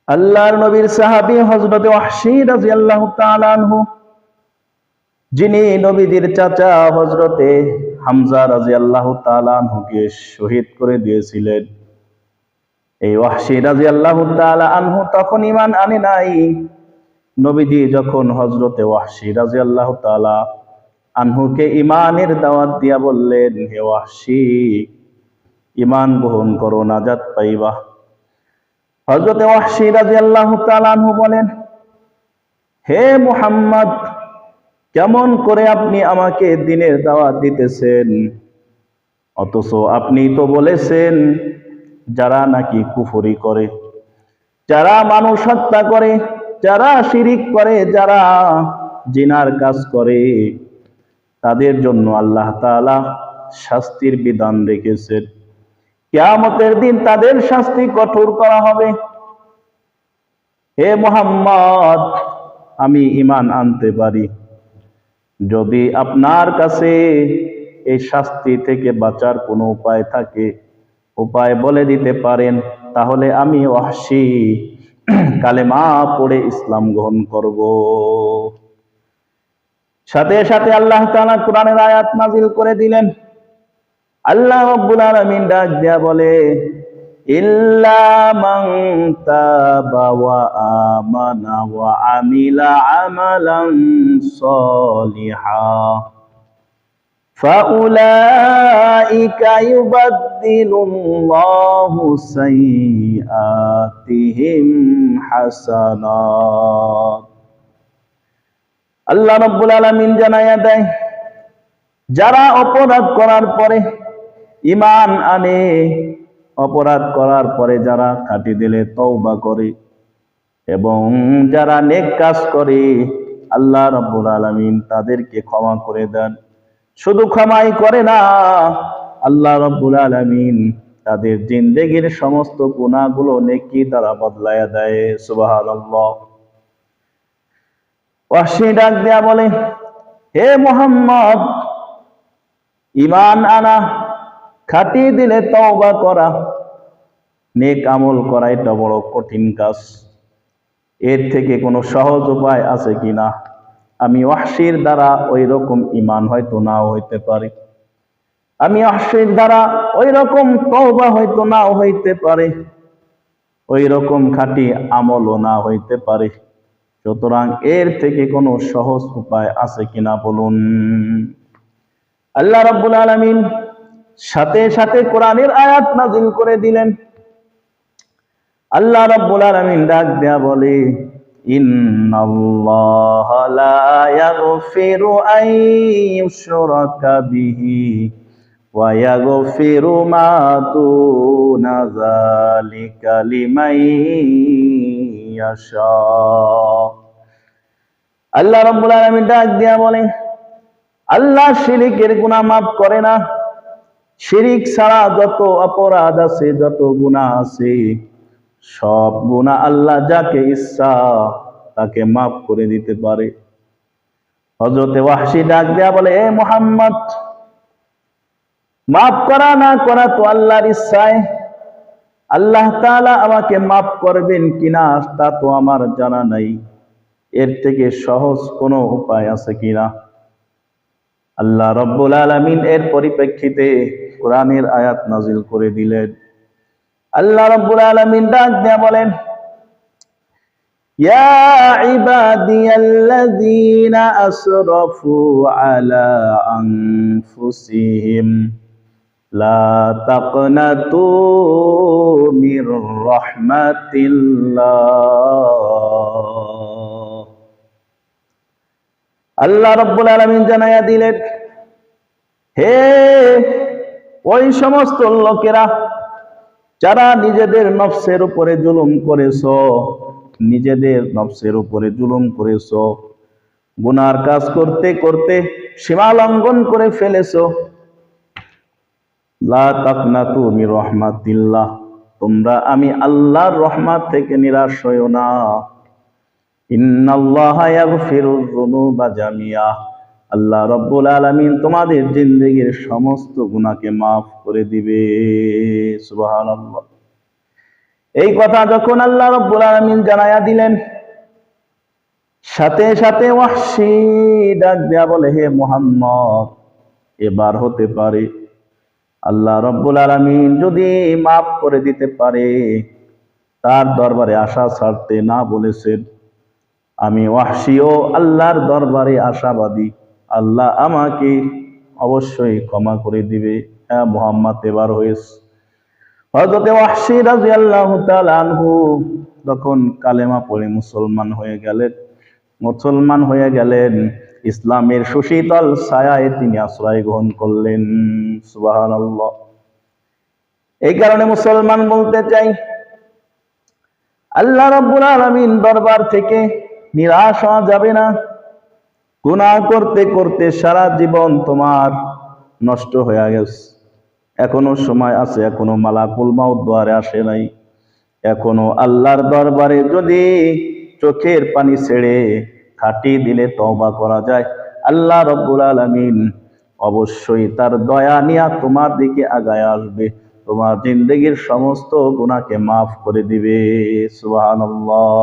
আল্লাহর নবীর সাহাবী হযরত ওয়াহশী রাদিয়াল্লাহু তাআলা আনহু, যিনি নবীজির চাচা হযরতে হামজা রাদিয়াল্লাহু তাআলা আনহুকে শহীদ করে দিয়েছিলেন। এই ওয়াহশী রাদিয়াল্লাহু তাআলা আনহু তখন ঈমান আনে নাই। নবীজি যখন হযরতে ওয়াহশী রাদিয়াল্লাহু তাআলা আনহুকে ঈমানের দাওয়াত দিয়া বললেন, হে ওয়াহশী, ঈমান গ্রহণ করো, নাজাত পাইবা। হযরতে ওয়াহশী রাদিয়াল্লাহু তাআলা আনহু বলেন, হে মুহাম্মদ, কেমন করে আপনি আমাকে দ্বীনের দাওয়াত দিতেছেন? অথচ আপনি তো বলেছেন যারা নাকি কুফরি করে, যারা মানুষ হত্যা করে, যারা শিরিক করে, যারা জিনার কাজ করে, তাদের জন্য আল্লাহ তাআলা শাস্তির বিধান রেখেছেন। কিয়ামতের দিন তাদের শাস্তি কঠোর করা হবে। হে মুহাম্মদ, আমি ঈমান আনতে পারি, যদি আপনার কাছে এই শাস্তি থেকে বাঁচার কোনো উপায় থাকে, উপায় বলে দিতে পারেন, তাহলে আমি ওয়াহশী কালেমা পড়ে ইসলাম গ্রহণ করব। সাথে সাথে আল্লাহ তাআলা কোরআনের আয়াত নাযিল করে দিলেন। আল্লাহ রাব্বুল আলামিন ডাক দেয়া বলে, ইল্লা মান তাবা ওয়া আমানা ওয়া আমিলা আমালান সলিহা ফাউলাইকা ইউবাদদিলুল্লাহু সাইয়্যাতিহিম হাসানাত। আল্লাহ রাব্বুল আলামিন জানায়া দেয়, যারা অপরাধ করার পরে ঈমান আনে, অপরাধ করার পরে যারা খাঁটি দিলে তওবা করে এবং যারা নেক কাজ করে, আল্লাহ রাব্বুল আলামিন তাদেরকে ক্ষমা করে দেন। শুধু ক্ষমাই করে না, আল্লাহ রাব্বুল আলামিন তাদের জিন্দেগীর সমস্ত গুনাহগুলো নেকি দ্বারা বদলায়া দেয়। সুবহানাল্লাহ। ওয়াহশী ডাক দেয়া বলে, হে মুহাম্মদ, ঈমান আনা, খাঁটি দিলে তওবা করা, নেক আমল করা, এটা বড় কঠিন কাজ। এর থেকে কোনো সহজ উপায় আছে কিনা? আমি ওয়াহশীর দ্বারা ওই রকম ঈমান হয়তো নাও হইতে পারে, আমি ওয়াহশীর দ্বারা ওই রকম তওবা হয়তো নাও হইতে পারে, ওই রকম খাঁটি আমলও না হইতে পারে। সুতরাং এর থেকে কোনো সহজ উপায় আছে কিনা বলুন। আল্লাহ রাব্বুল আলামিন সাথে সাথে কোরআনের আয়াত নাযিল করে দিলেন। আল্লাহ রাব্বুল আলামিন ডাক দেয়া বলে, ইন্নাল্লাহা লা ইয়াগফিরু আন ইউশরাকা বিহি ওয়া ইয়াগফিরু মা দুনা যালিকা লিমান ইয়াশা। আল্লাহ রাব্বুল আলামিন ডাক দেয়া বলে, আল্লাহ শিরিকের গুনাহ মাফ করে না। শিরিক ছাড়া যত অপরাধ আছে, যত গুনাহ আছে, সব গুনাহ আল্লাহ যাকে ইচ্ছা তাকে মাফ করে দিতে পারে। হযরতে ওয়াহশী ডাক দেয়া বলে, হে মুহাম্মদ, মাফ করা না করা তো আল্লাহর ইচ্ছায়। আল্লাহ তাআলা আমাকে মাফ করবেন কিনা তা তো আমার জানা নাই। এর থেকে সহজ কোনো উপায় আছে কিনা? আল্লাহ রাব্বুল আলামিন এর পরিপ্রেক্ষিতে কোরআনের আয়াত নাযিল করে দিলেন। আল্লাহ রাব্বুল আলামিন ডাক দেয়া বলেন, ইয়া ইবাদিয়াল্লাযীনা আসরাফু আলা আনফুসিহিম লা তাকনাতু মির রাহমাতিল্লাহ। আল্লাহ রাব্বুল আলামিন জানায়া দিলেন, হে ওই সমস্ত লোকেরা যারা নিজেদের নফসের উপরে জুলুম করেছো, নিজেদের নফসের উপরে জুলুম করেছো, গুনার কাজ করতে করতে সীমা লঙ্ঘন করে ফেলেছো, লা তাকনাতু মির রাহমাতিল্লাহ, তোমরা আমি আল্লাহর রহমত থেকে নিরাশ হইও না। ইন্নাল্লাহা ইয়াগফিরুয যুনুবা জামিআ, আল্লাহ রাব্বুল আলামিন তোমাদের জিন্দেগীর সমস্ত গুনাহকে মাফ করে দিবে। সুবহানাল্লাহ। এই কথা যখন আল্লাহ রাব্বুল আলামিন জানায়া দিলেন, সাথে সাথে ওয়াহশী ডাক দেয়া বলে, হে মুহাম্মদ, এবার হতে পারে আল্লাহ রাব্বুল আলামিন যদি মাফ করে দিতে পারে, তার দরবারে আশা ছাড়তে না বলেছেন। আমি ওয়াহশীও আল্লাহর দরবারে আশাবাদী, আল্লাহ আমাকে অবশ্যই ক্ষমা করে দিবে। হ্যাঁ মুহাম্মদ, এবার হয়েছে। হযরত ওয়াহশী রাদিয়াল্লাহু তাআলা আনহু তখন কালেমা পড়ে মুসলমান হয়ে গেলেন। ইসলামের সুশীতল ছায়ায় তিনি আশ্রয় গ্রহণ করলেন। সুবহানাল্লাহ। এই কারণে মুসলমান বলতে চাই, আল্লাহ রাব্বুল আলামিন দরবার থেকে নিরাশ হওয়া যাবে না। গুনাহ করতে করতে সারা জীবন তোমার নষ্ট হয়ে গেছে, এখনো সময় আছে, এখনো মালাকুল মাউত দুয়ারে আসে নাই। এখনো আল্লাহর দরবারে যদি চোখের পানি ছেড়ে খাটি দিলে তওবা করা যায়, আল্লাহ রাব্বুল আলামিন অবশ্যই তার দয়া নিয়ে তোমার দিকে আগায় আসবে, তোমার জিন্দেগীর সমস্ত গুনাহকে মাফ করে দিবে। সুবহানাল্লাহ।